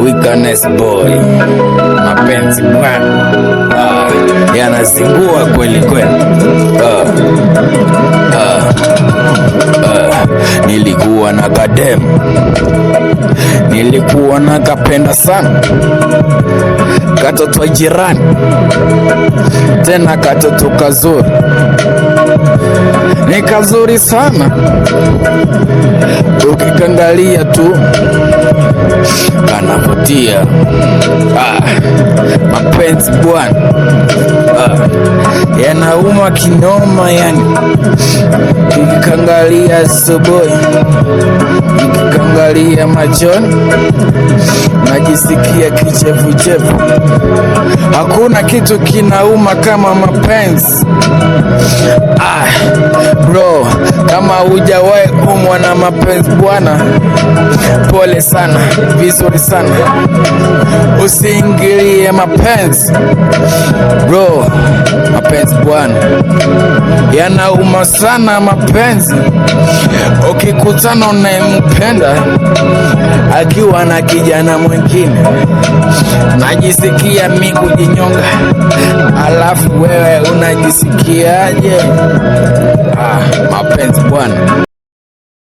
Weakness boy, mapenzi bwana, yanazingua kweli kweli. Nilikuwa na kademu, nilikuwa na kapenda sana, katoto jirani, tena katoto kazuri, ni kazuri sana, ukikangalia tu kanavutia. Mapenzi bwana, yanauma kinoma yani. Ukikangalia asubuhi, ukikangalia machoni, najisikia kichefuchefu. Hakuna kitu kinauma kama mapenzi. Bro, kama hujawahi umwa na mapenzi bwana, pole sana, vizuri sana, usiingilie mapenzi bro. Mapenzi bwana, yanauma sana mapenzi. Ukikutana unayempenda akiwa na kijana mwingine, najisikia mimi kujinyonga, alafu wewe unajisikiaje? Mapenzi bwana.